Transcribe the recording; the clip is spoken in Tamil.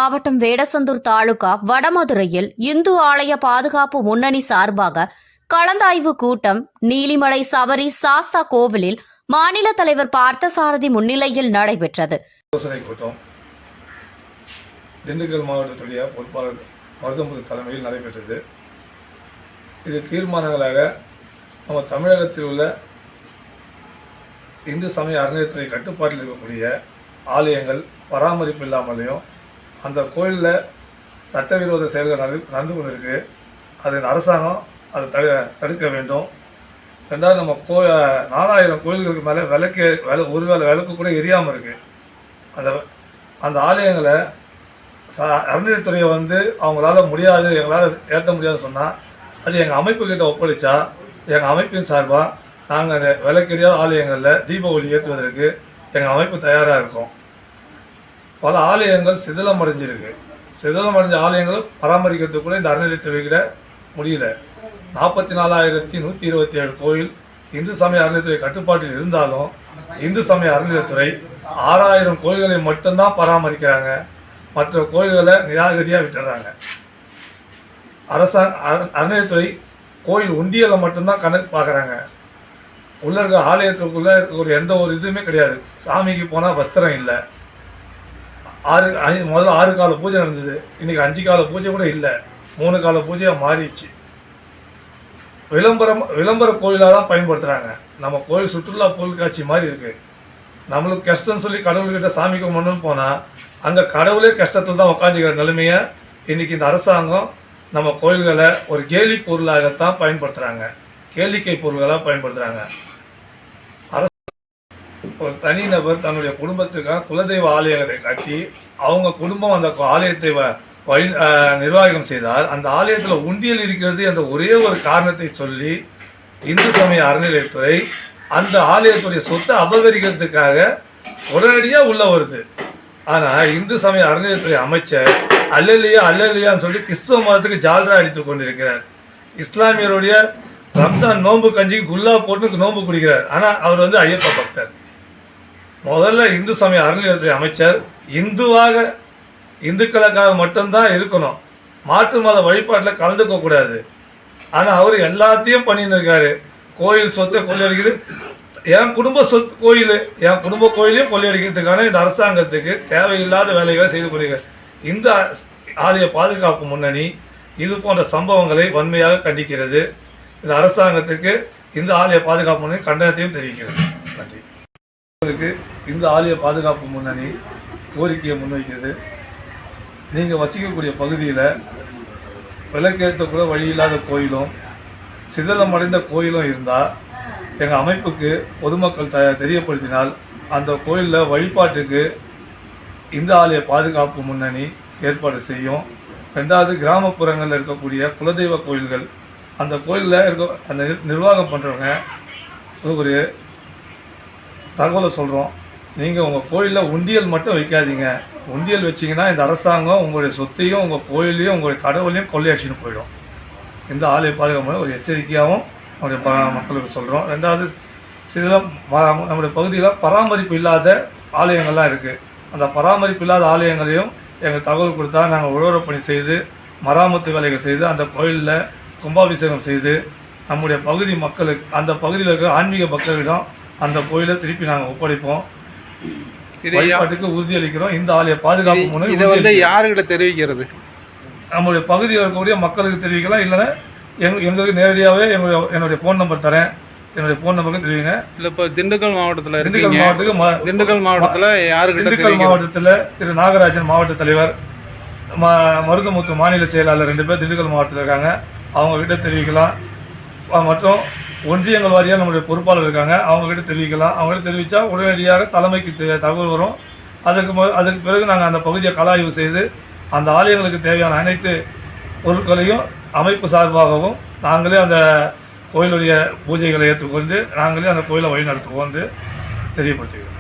மாவட்டம் வேடசந்தூர் தாலுகா வடமதுரையில் இந்து ஆலய பாதுகாப்பு முன்னணி சார்பாக கலந்தாய்வு கூட்டம் நீலிமலை சபரி சாஸ்தா கோவிலில் மாநில தலைவர் பார்த்தசாரதி முன்னிலையில் நடைபெற்றது. திண்டுக்கல் மாவட்டத்துடைய பொறுப்பாளர் மருதமுத்து தலைமையில் நடைபெற்றது. இது தீர்மானங்களாக நம்ம தமிழகத்தில் உள்ள இந்து சமய அறநிலையத்துறை கட்டுப்பாட்டில் இருக்கக்கூடிய ஆலயங்கள் பராமரிப்பு இல்லாமலையும் அந்த கோயிலில் சட்டவிரோத செயல்கள் நடந்து கொண்டிருக்கு. அதன் அரசாங்கம் அதை தடுக்க வேண்டும். ரெண்டாவது நம்ம 4000 கோயில்களுக்கு மேலே ஒருவேளை விளக்கு கூட எரியாமல் இருக்குது. அந்த ஆலயங்களை அறநிலையத்துறையை அவங்களால முடியாது, எங்களால் ஏற்ற முடியாதுன்னு சொன்னால் அது எங்கள் அமைப்புக்கிட்ட ஒப்படைச்சா எங்கள் அமைப்பின் சார்பாக நாங்கள் அந்த விளக்கெரியாத ஆலயங்களில் தீப ஒளி ஏற்றுவதற்கு எங்கள் அமைப்பு தயாராக இருக்கோம். பல ஆலயங்கள் சிதிலமடைஞ்சிருக்கு. சிதிலமடைஞ்ச ஆலயங்கள் பராமரிக்கிறதுக்கு கூட இந்த அறநிலையத்துறைகிட்ட முடியல. 44,127 கோயில் இந்து சமய அறநிலையத்துறை கட்டுப்பாட்டில் இருந்தாலும் இந்து சமய அறநிலையத்துறை 6000 கோயில்களை மட்டும்தான் பராமரிக்கிறாங்க. மற்ற கோயில்களை நிராகரியாக விட்டுறாங்க. அறநிலையத்துறை கோயில் உண்டியலை மட்டும்தான் கணக்கு பார்க்குறாங்க. உள்ள இருக்க ஆலயத்துக்குள்ளே இருக்கக்கூடிய எந்த ஒரு இதுவுமே கிடையாது. சாமிக்கு போனால் வஸ்திரம் இல்லை. முதல்ல 6 கால பூஜை நடந்தது. இன்றைக்கி 5 கால பூஜை கூட இல்லை. 3 கால பூஜையாக மாறிடுச்சு. விளம்பர கோயிலாக தான் பயன்படுத்துகிறாங்க. நம்ம கோயில் சுற்றுலா பொருட்காட்சி மாதிரி இருக்குது. நம்மளுக்கு கஷ்டம்னு சொல்லி கடவுள்கிட்ட சாமி கும்பிடணும்னு போனால் அங்கே கடவுளே கஷ்டத்தில் தான் உட்காந்துக்கிற நிலைமையை இன்றைக்கி இந்த அரசாங்கம் நம்ம கோயில்களை ஒரு கேலி பொருளாகத்தான் பயன்படுத்துகிறாங்க. கேளிக்கை பொருள்களாக பயன்படுத்துகிறாங்க. ஒரு தனிநபர் தன்னுடைய குடும்பத்துக்காக குலதெய்வ ஆலயங்களை கட்டி அவங்க குடும்பம் அந்த ஆலயத்தை நிர்வாகம் செய்தால் அந்த ஆலயத்தில் உண்டியல் இருக்கிறது என்ற ஒரே ஒரு காரணத்தை சொல்லி இந்து சமய அறநிலையத்துறை அந்த ஆலயத்துடைய சொத்தை அபகரிக்கிறதுக்காக உடனடியாக உள்ள வருது. ஆனால் இந்து சமய அறநிலையத்துறை அமைச்சர் அல்லையான்னு சொல்லி கிறிஸ்துவ மதத்துக்கு ஜால்ரா அடித்து கொண்டிருக்கிறார். இஸ்லாமியருடைய ரம்ஜான் நோன்பு கஞ்சிக்கு குல்லா போட்டு நோன்பு குடிக்கிறார். ஆனால் அவர் ஐயப்ப பக்தர். முதல்ல இந்து சமய அறநிலையத்துறை அமைச்சர் இந்துக்களுக்காக மட்டும்தான் இருக்கணும். மாற்று மத வழிபாட்டில் கலந்துக்க கூடாது. ஆனால் அவர் எல்லாத்தையும் பண்ணின்னு இருக்காரு. கோயில் சொத்தை கொள்ளையடிக்குது. என் குடும்ப கோயிலையும் கொள்ளையடிக்கிறதுக்கான இந்த அரசாங்கத்துக்கு தேவையில்லாத வேலைகளை செய்து கொண்டிருக்கிறார். இந்த ஆலய பாதுகாப்பு முன்னணி இது போன்ற சம்பவங்களை வன்மையாக கண்டிக்கிறது. இந்த அரசாங்கத்துக்கு இந்த ஆலய பாதுகாப்பு முன்னணி கண்டனத்தையும் தெரிவிக்கிறது. நன்றி. இந்த ஆலய பாதுகாப்பு முன்னணி கோரிக்கையை முன்வைக்கிறது. நீங்கள் வசிக்கக்கூடிய பகுதியில் விளக்கேற்றக்கூட வழி இல்லாத கோயிலும் சிதிலமடைந்த கோயிலும் இருந்தால் எங்கள் அமைப்புக்கு பொதுமக்கள் தெரியப்படுத்தினால் அந்த கோயிலில் வழிபாட்டுக்கு இந்த ஆலய பாதுகாப்பு முன்னணி ஏற்பாடு செய்யும். ரெண்டாவது, கிராமப்புறங்களில் இருக்கக்கூடிய குலதெய்வ கோயில்கள் அந்த கோயிலில் அந்த நிர்வாகம் பண்ணுறவங்க ஒரு தகவலை சொல்கிறோம். நீங்கள் உங்கள் கோயிலில் உண்டியல் மட்டும் வைக்காதீங்க. உண்டியல் வச்சிங்கன்னா இந்த அரசாங்கம் உங்களுடைய சொத்தையும் உங்கள் கோயிலையும் உங்களுடைய கடவுளையும் கொள்ளையடிச்சுன்னு போயிடும். இந்த ஆலய பாதுகாப்பு ஒரு எச்சரிக்கையாகவும் நம்முடைய மக்களுக்கு சொல்கிறோம். ரெண்டாவது, நம்முடைய பகுதியில் பராமரிப்பு இல்லாத ஆலயங்கள்லாம் இருக்குது. அந்த பராமரிப்பு இல்லாத ஆலயங்களையும் எங்கள் தகவல் கொடுத்தா நாங்கள் உழவுப் பணி செய்து மராமத்து வேலைகள் செய்து அந்த கோயிலில் கும்பாபிஷேகம் செய்து நம்முடைய பகுதி மக்களுக்கு அந்த பகுதியில் இருக்கிற ஆன்மீக பக்தர்களிடம் அந்த கோயிலை திருப்பி நாங்கள் ஒப்படைப்போம். வழிபாட்டுக்கு உறுதியளிக்கிறோம். இந்த ஆலய பாதுகாப்பு முன்னணி இதை யாருக்கிட்ட தெரிவிக்கிறது? நம்முடைய பகுதியில் இருக்கக்கூடிய மக்களுக்கு தெரிவிக்கலாம். இல்லைன்னா எங்களுக்கு நேரடியாகவே என்னுடைய ஃபோன் நம்பர் தரேன். என்னுடைய ஃபோன் நம்பருக்கு தெரிவிங்க. இல்லை, இப்போ திண்டுக்கல் மாவட்டத்தில் திண்டுக்கல் மாவட்டத்தில் திரு நாகராஜன் மாவட்ட தலைவர், மருதமுத்து மாநில செயலாளர் 2 பேர் திண்டுக்கல் மாவட்டத்தில் இருக்காங்க. அவங்கக்கிட்ட தெரிவிக்கலாம். மற்றும் ஒன்றியங்கள் வாரியாக நம்முடைய பொறுப்பாளர் இருக்காங்க. அவங்கக்கிட்ட தெரிவிக்கலாம். அவங்ககிட்ட தெரிவித்தா உடனடியாக தலைமைக்கு தகவல் வரும். அதற்கு பிறகு நாங்கள் அந்த பகுதியை கலாய்வு செய்து அந்த ஆலயங்களுக்கு தேவையான அனைத்து பொருட்களையும் அமைப்பு சார்பாகவும் நாங்களே அந்த கோயிலுடைய பூஜைகளை ஏற்றுக்கொண்டு நாங்களே அந்த கோயிலை வழிநடத்துவோம் என்று தெரியப்படுத்துகிறோம்.